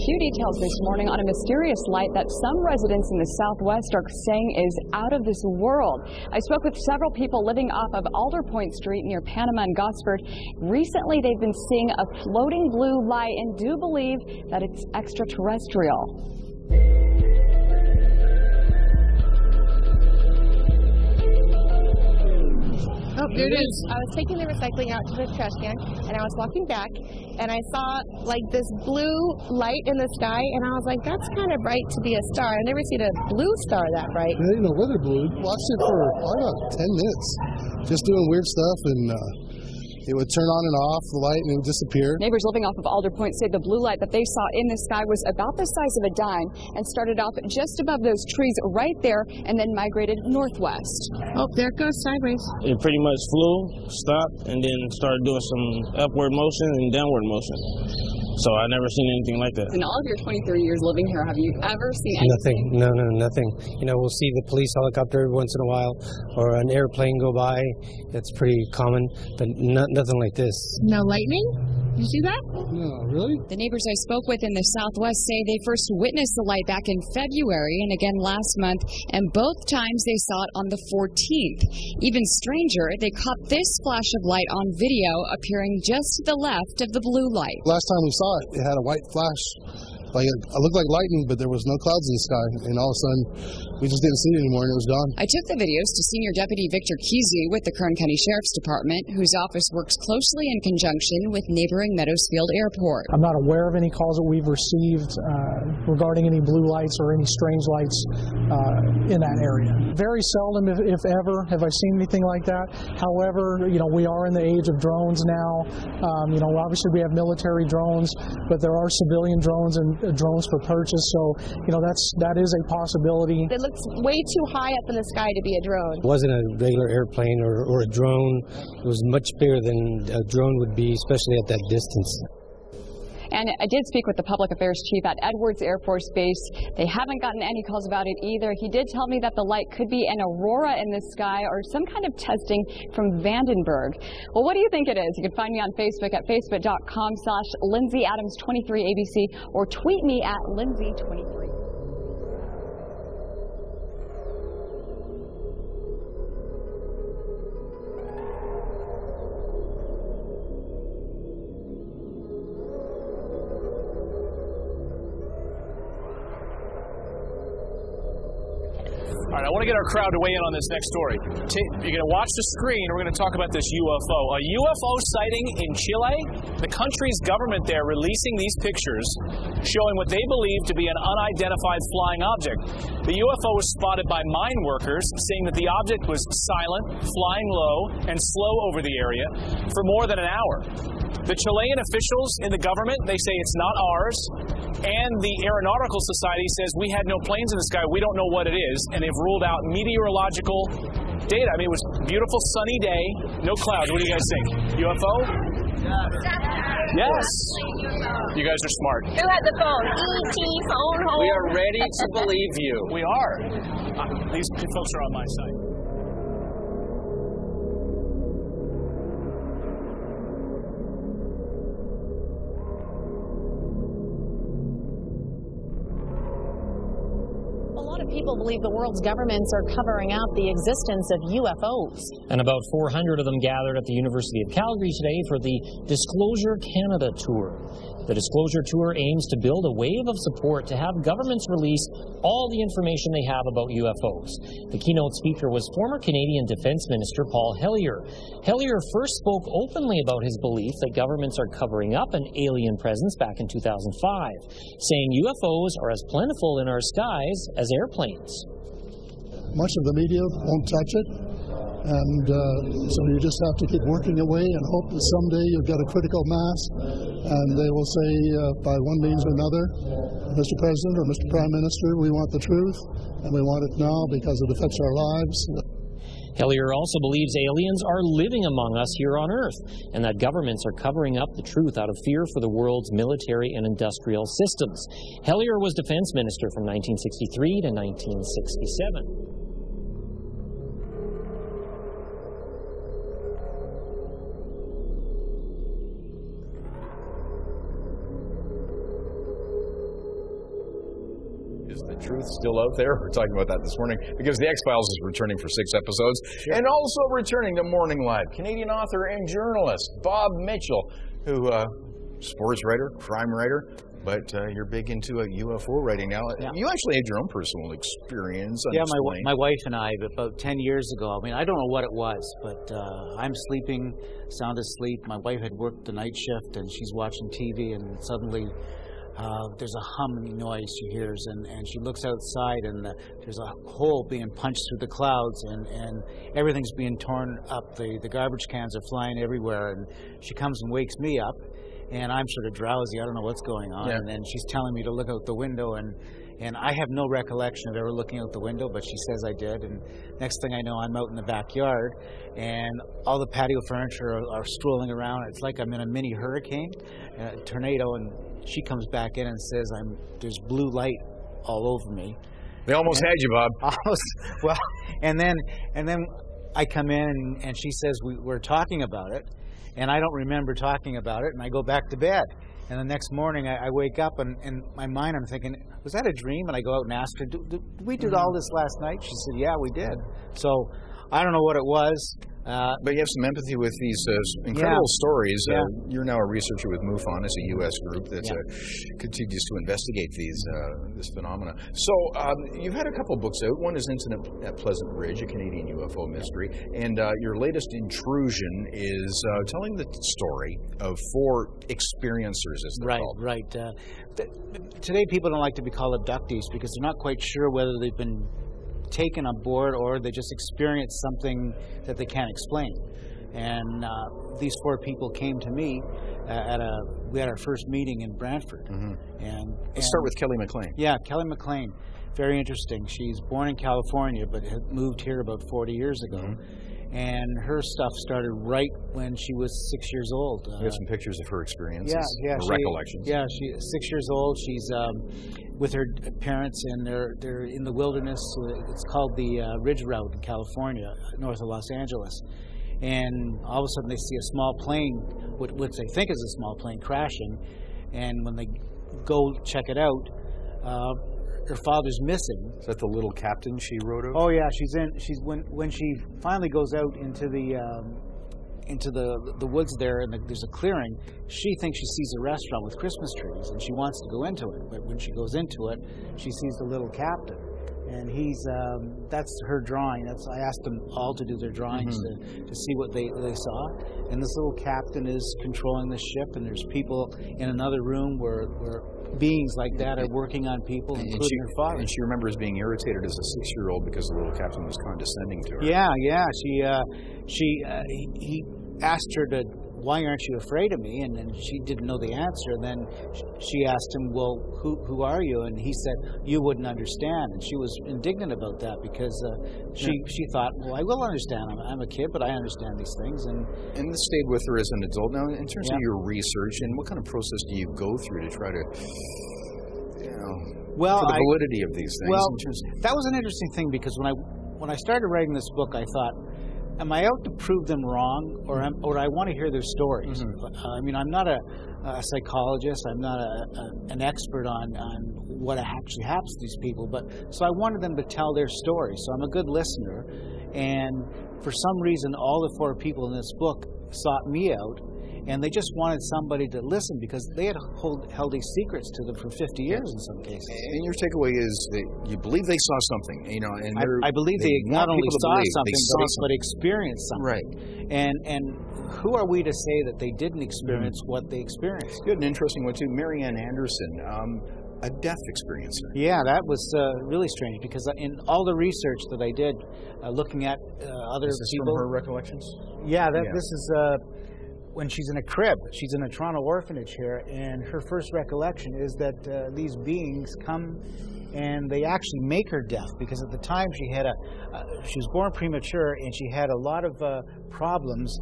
few details this morning on a mysterious light that some residents in the Southwest are saying is out of this world. I spoke with several people living off of Alder Point Street near Panama and Gosford. Recently, they've been seeing a floating blue light and do believe that it's extraterrestrial. Oh, there it is. I was taking the recycling out to the trash can, and I was walking back, and I saw like this blue light in the sky, and I was like, that's kind of bright to be a star. I've never seen a blue star that bright. Yeah, you know, weather blue. Watched it for probably about 10 minutes, just doing weird stuff, and it would turn on and off the light and it would disappear. Neighbors living off of Alder Point say the blue light that they saw in the sky was about the size of a dime and started off just above those trees right there and then migrated northwest. Oh, there it goes sideways. It pretty much flew, stopped, and then started doing some upward motion and downward motion. So I've never seen anything like that. In all of your 23 years living here, have you ever seen anything? Nothing. No, nothing. You know, we'll see the police helicopter every once in a while or an airplane go by. That's pretty common, but nothing like this. No lightning? Did you see that? No, really? The neighbors I spoke with in the Southwest say they first witnessed the light back in February and again last month, and both times they saw it on the 14th. Even stranger, they caught this flash of light on video appearing just to the left of the blue light. Last time we saw it, it had a white flash. Like it looked like lightning, but there was no clouds in the sky, and all of a sudden, we just didn't see it anymore, and it was gone. I took the videos to Senior Deputy Victor Kesey with the Kern County Sheriff's Department, whose office works closely in conjunction with neighboring Meadowsfield Airport. I'm not aware of any calls that we've received regarding any blue lights or any strange lights in that area. Very seldom, if ever, have I seen anything like that. However, you know, we are in the age of drones now. You know, obviously we have military drones, but there are civilian drones and drones for purchase, so you know that is a possibility. It looks way too high up in the sky to be a drone. It wasn't a regular airplane or a drone. It was much bigger than a drone would be, especially at that distance. And I did speak with the public affairs chief at Edwards Air Force Base. They haven't gotten any calls about it either. He did tell me that the light could be an aurora in the sky or some kind of testing from Vandenberg. Well, what do you think it is? You can find me on Facebook at facebook.com/LindsayAdams23ABC or tweet me at Lindsay23. All right, I want to get our crowd to weigh in on this next story. You're going to watch the screen. We're going to talk about this UFO. A UFO sighting in Chile. The country's government there releasing these pictures showing what they believe to be an unidentified flying object. The UFO was spotted by mine workers, saying that the object was silent, flying low, and slow over the area for more than an hour. The Chilean officials in the government, they say it's not ours. And the Aeronautical Society says we had no planes in the sky. We don't know what it is. And they've ruled out meteorological data. I mean, it was a beautiful sunny day, no clouds. What do you guys think? UFO? Yes. You guys are smart. Who had the phone? E.T. phone home. We are ready to believe you. We are. These folks are on my side. People believe the world's governments are covering up the existence of UFOs. And about 400 of them gathered at the University of Calgary today for the Disclosure Canada Tour. The Disclosure Tour aims to build a wave of support to have governments release all the information they have about UFOs. The keynote speaker was former Canadian Defence Minister Paul Hellyer. Hellyer first spoke openly about his belief that governments are covering up an alien presence back in 2005, saying UFOs are as plentiful in our skies as airplanes. Much of the media won't touch it, and so you just have to keep working away and hope that someday you'll get a critical mass, and they will say by one means or another, Mr. President or Mr. Prime Minister, we want the truth, and we want it now because it affects our lives. Hellyer also believes aliens are living among us here on Earth, and that governments are covering up the truth out of fear for the world's military and industrial systems. Hellyer was Defense Minister from 1963 to 1967. truth still out there? We're talking about that this morning because The X-Files is returning for 6 episodes. Sure. And also returning to Morning Live, Canadian author and journalist Bob Mitchell, who, sports writer, crime writer, but you're big into UFO writing now. Yeah. You actually had your own personal experience. Yeah, my wife and I, about 10 years ago, I mean, I don't know what it was, but I'm sleeping, sound asleep. My wife had worked the night shift, and she's watching TV, and suddenly there's a humming noise she hears, and she looks outside, and there's a hole being punched through the clouds, and everything's being torn up. The garbage cans are flying everywhere, and she comes and wakes me up. And I'm sort of drowsy. I don't know what's going on. Yeah. And then she's telling me to look out the window, and I have no recollection of ever looking out the window, but she says I did. And next thing I know, I'm out in the backyard, and all the patio furniture are strolling around. It's like I'm in a mini hurricane, a tornado, and she comes back in and says there's blue light all over me. They almost had you, Bob. Almost. Well, and then I come in, and she says we're talking about it. And I don't remember talking about it, and I go back to bed. And the next morning, I wake up, and in my mind, I'm thinking, was that a dream? And I go out and ask her, did we do all this last night? She said, yeah, we did. So I don't know what it was. But you have some empathy with these incredible stories. Yeah. You're now a researcher with MUFON, as a U.S. group that continues to investigate this phenomena. So you've had a couple books out. One is Incident at Pleasant Ridge, a Canadian UFO mystery. And your latest intrusion is telling the story of 4 experiencers, as they're called. Right. Today, people don't like to be called abductees because they're not quite sure whether they've been taken on board or they just experienced something that they can't explain. And these 4 people came to me we had our first meeting in Brantford. Mm-hmm. And let's start with Kelly McLean. Yeah, Kelly McLean. Very interesting. She's born in California but had moved here about 40 years ago. Mm-hmm. And her stuff started right when she was 6 years old. We have some pictures of her experiences, recollections. Yeah, she's 6 years old. She's with her parents, and they're in the wilderness. It's called the Ridge Route in California, north of Los Angeles. And all of a sudden they see a small plane, what they think is a small plane, crashing. And when they go check it out, her father's missing. Is that the little captain she wrote of? Oh yeah, when she finally goes out into the woods there, and there's a clearing. She thinks she sees a restaurant with Christmas trees, and she wants to go into it. But when she goes into it, she sees the little captain, and that's her drawing. I asked them all to do their drawings to see what they saw. And this little captain is controlling the ship, and there's people in another room where beings like that are working on people, including her father. And she remembers being irritated as a 6-year-old because the little captain was condescending to her. Yeah. He asked her why aren't you afraid of me? And then she didn't know the answer. And then she asked him, well, who are you? And he said, you wouldn't understand. And she was indignant about that because she thought, well, I will understand. I'm a kid, but I understand these things. And this stayed with her as an adult. Now, in terms of your research, and what kind of process do you go through to try to, for the validity of these things? Well, that was an interesting thing because when I started writing this book, I thought, am I out to prove them wrong, or I want to hear their stories? I mean, I'm not a psychologist. I'm not an expert on what actually happens to these people. So I wanted them to tell their story. So I'm a good listener. And for some reason, all the 4 people in this book sought me out. And they just wanted somebody to listen because they had held these secrets to them for 50 years in some cases. And your takeaway is that you believe they saw something, And I believe they not only saw something, but experienced something. Right. And who are we to say that they didn't experience what they experienced? You had an interesting one too, Marianne Anderson. A death experiencer. Yeah, that was really strange because in all the research that I did, looking at other people, from her recollections. Yeah, this is when she's in a crib. She's in a Toronto orphanage here, and her first recollection is that these beings come and they actually make her deaf because at the time she was born premature and she had a lot of problems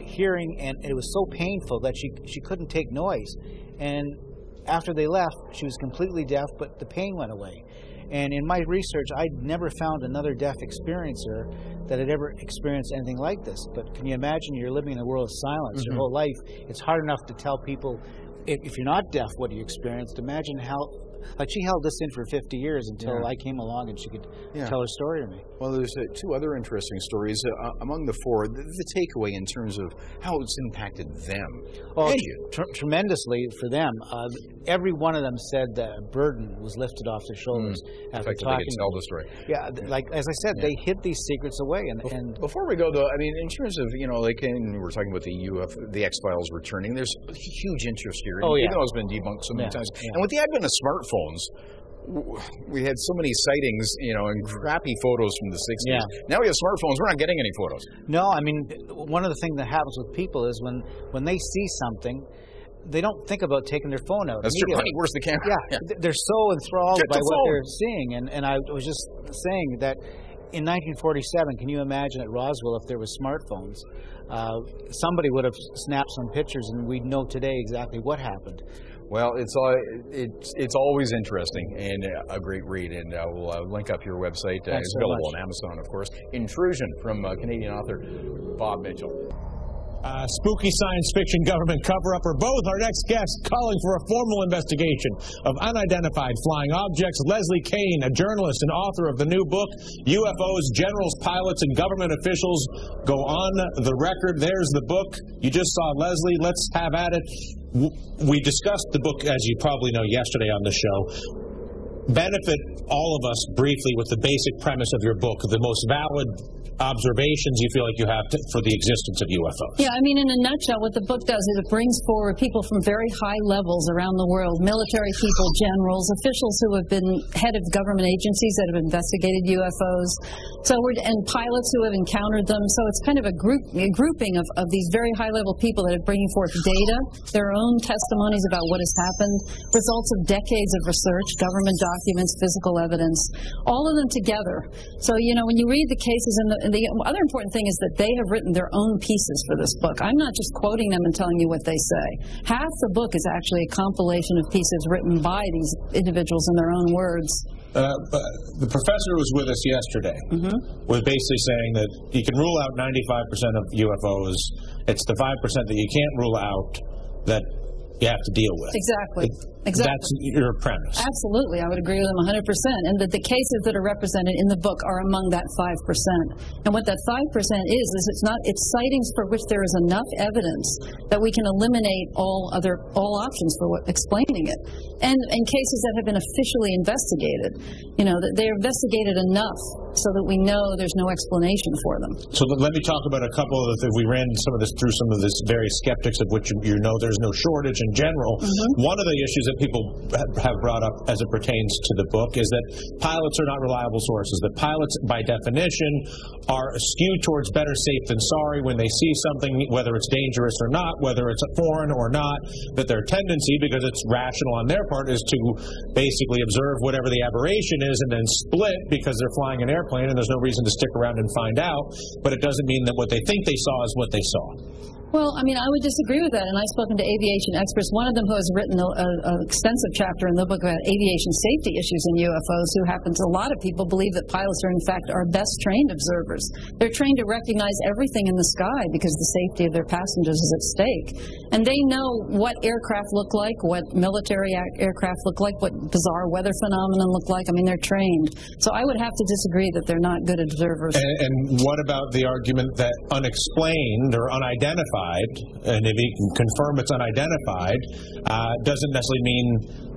hearing, and it was so painful that she couldn't take noise. And after they left, she was completely deaf, but the pain went away. And in my research, I'd never found another deaf experiencer that had ever experienced anything like this. But can you imagine you're living in a world of silence your whole life? It's hard enough to tell people if you're not deaf, what you experienced, imagine how, like she held this in for 50 years until I came along and she could tell her story to me. Well, there's two other interesting stories. Among the four, the takeaway in terms of how it's impacted them. Oh, tremendously for them. Every one of them said that a burden was lifted off their shoulders after talking. They could tell the story. Yeah, like as I said, they hid these secrets away. And before we go, though, I mean, in terms of, you know, like we're talking about the X-Files returning, there's huge interest here. Even though it's been debunked so many times. And with the advent of smartphones, we had so many sightings, you know, and crappy photos from the 60s. Yeah. Now we have smartphones, we're not getting any photos. No, I mean, one of the things that happens with people is when they see something, they don't think about taking their phone out. That's true. Where's the camera? Yeah, they're so enthralled by what they're seeing. And I was just saying that in 1947, can you imagine at Roswell if there was smartphones? Somebody would have snapped some pictures, and we'd know today exactly what happened. Well, it's always interesting and a great read, and we'll link up your website. It's available on Amazon, of course. Intrusion from Canadian author Bob Mitchell. Spooky science fiction government cover-up are both our next guests calling for a formal investigation of unidentified flying objects. Leslie Kane, a journalist and author of the new book, UFOs, Generals, Pilots, and Government Officials Go on the Record. There's the book. You just saw Leslie. Let's have at it. We discussed the book, as you probably know, yesterday on the show. Benefit all of us briefly with the basic premise of your book, the most valid observations you feel like you have for the existence of UFOs. Yeah, I mean, in a nutshell, what the book does is it brings forward people from very high levels around the world, military people, generals, officials who have been head of government agencies that have investigated UFOs, and pilots who have encountered them. So it's kind of a grouping of these very high-level people that are bringing forth data, their own testimonies about what has happened, results of decades of research, government documents, physical evidence, all of them together. So, you know, when you read the cases, and the other important thing is that they have written their own pieces for this book. I'm not just quoting them and telling you what they say. Half the book is actually a compilation of pieces written by these individuals in their own words. The professor who was with us yesterday was basically saying that you can rule out 95% of UFOs. It's the 5% that you can't rule out that you have to deal with. Exactly. That's your premise. Absolutely. I would agree with them 100%. And that the cases that are represented in the book are among that 5%. And what that 5% is it's sightings for which there is enough evidence that we can eliminate all options for explaining it. And cases that have been officially investigated, you know, that they're investigated enough so that we know there's no explanation for them. So let me talk about a couple of the, we ran through some of this various skeptics of which you know there's no shortage in general. One of the issues that people have brought up as it pertains to the book is that pilots are not reliable sources, that pilots by definition are skewed towards better safe than sorry when they see something, whether it's dangerous or not, whether it's foreign or not, that their tendency, because it's rational on their part, is to basically observe whatever the aberration is and then split because they're flying an airplane and there's no reason to stick around and find out, but it doesn't mean that what they think they saw is what they saw. Well, I mean, I would disagree with that, and I've spoken to aviation experts. One of them who has written an extensive chapter in the book about aviation safety issues in UFOs, who happens, a lot of people believe that pilots are, in fact, our best trained observers. They're trained to recognize everything in the sky because the safety of their passengers is at stake. And they know what aircraft look like, what military aircraft look like, what bizarre weather phenomenon look like. I mean, they're trained. So I would have to disagree that they're not good observers. And what about the argument that unexplained or unidentified, and if you can confirm it's unidentified, doesn't necessarily mean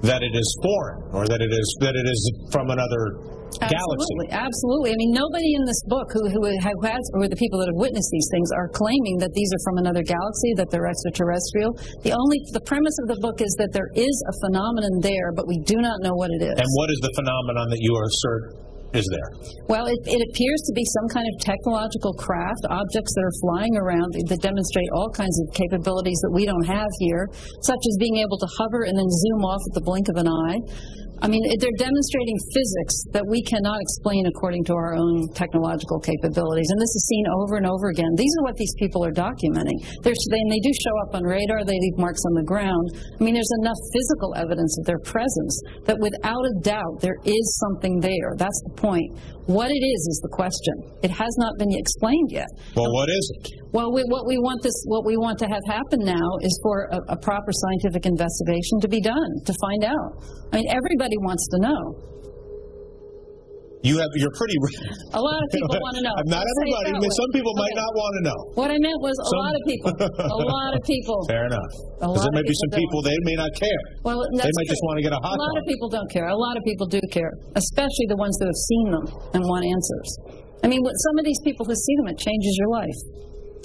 that it is foreign or that it is from another galaxy? Absolutely. I mean, nobody in this book who the people that have witnessed these things are claiming that these are from another galaxy, that they're extraterrestrial. The premise of the book is that there is a phenomenon there, but we do not know what it is. And what is the phenomenon that you assert is there? Well, it appears to be some kind of technological craft, objects that are flying around that demonstrate all kinds of capabilities that we don't have here, such as being able to hover and then zoom off at the blink of an eye. I mean, they're demonstrating physics that we cannot explain according to our own technological capabilities. And this is seen over and over again. These are what these people are documenting. They do show up on radar. They leave marks on the ground. I mean, there's enough physical evidence of their presence that without a doubt there is something there. That's the point. What it is the question. It has not been explained yet. Well, what is it? Well, what we want to have happen now is for a proper scientific investigation to be done, to find out. I mean, everybody wants to know. You're pretty. A lot of people want to know. Not everybody. I mean, some people might not want to know. What I meant was a lot of people. A lot of people. Fair enough. Because there may be some people, they may not care. Well, they might just want to get a hot dog. A lot of people don't care. A lot of people do care, especially the ones who have seen them and want answers. I mean, with some of these people who see them, it changes your life.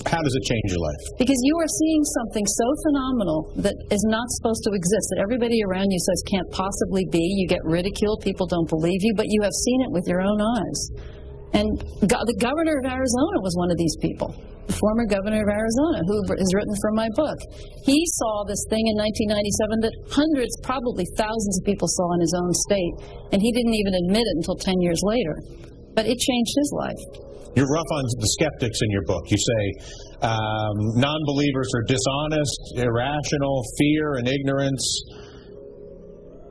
How does it change your life? Because you are seeing something so phenomenal that is not supposed to exist, that everybody around you says can't possibly be. You get ridiculed, people don't believe you, but you have seen it with your own eyes. And the governor of Arizona was one of these people, the former governor of Arizona, who has written from my book. He saw this thing in 1997 that hundreds, probably thousands of people saw in his own state, and he didn't even admit it until 10 years later. But it changed his life. You're rough on the skeptics in your book. You say non-believers are dishonest, irrational, fear and ignorance.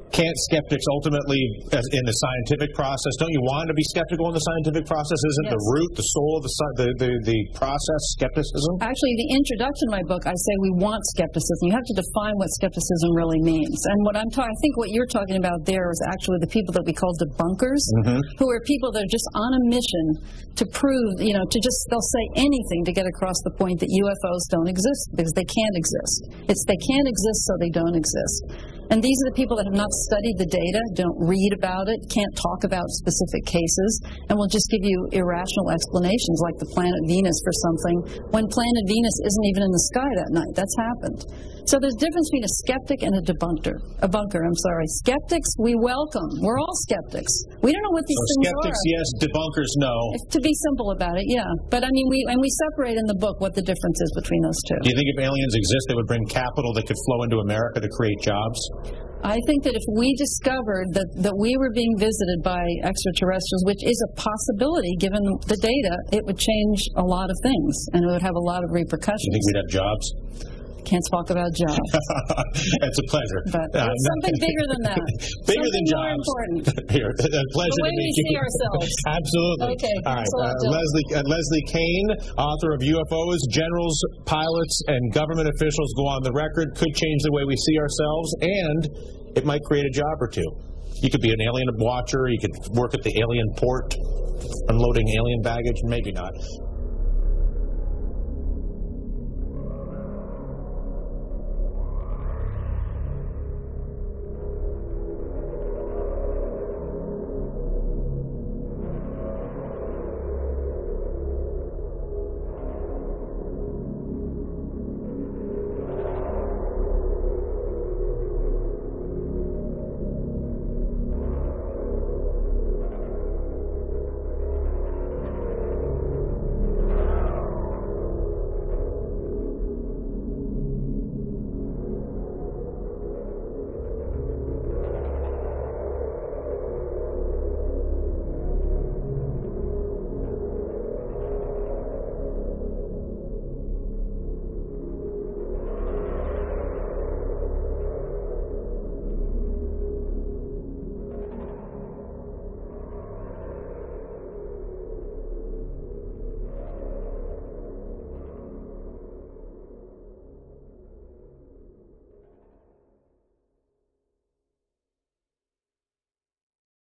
Can't skeptics ultimately, in the scientific process, don't you want to be skeptical in the scientific process? Isn't the root, the soul of the process skepticism? Actually, the introduction to my book, I say we want skepticism. You have to define what skepticism really means. And what I think what you're talking about there is actually the people that we call debunkers, who are people that are just on a mission to prove, they'll say anything to get across the point that UFOs don't exist, because they can't exist. It's they can't exist, so they don't exist. And these are the people that have not studied the data, don't read about it, can't talk about specific cases, and will just give you irrational explanations like the planet Venus for something, when planet Venus isn't even in the sky that night. That's happened. So there's a difference between a skeptic and a bunker. Skeptics, we welcome. We're all skeptics. We don't know what these things are. Skeptics, yes. Debunkers, no. To be simple about it, yeah. But I mean, we separate in the book what the difference is between those two. Do you think if aliens exist, they would bring capital that could flow into America to create jobs? I think that if we discovered that we were being visited by extraterrestrials, which is a possibility given the data, it would change a lot of things, and it would have a lot of repercussions. You think we'd have jobs? Can't talk about jobs. It's a pleasure. But something bigger than that. Bigger than jobs. More important. Here, a pleasure the way to meet we see ourselves. Absolutely. Okay. All right. Leslie Kean, author of UFOs, Generals, Pilots, and Government Officials Go on the Record, could change the way we see ourselves, and it might create a job or two. You could be an alien watcher. You could work at the alien port, unloading alien baggage. Maybe not.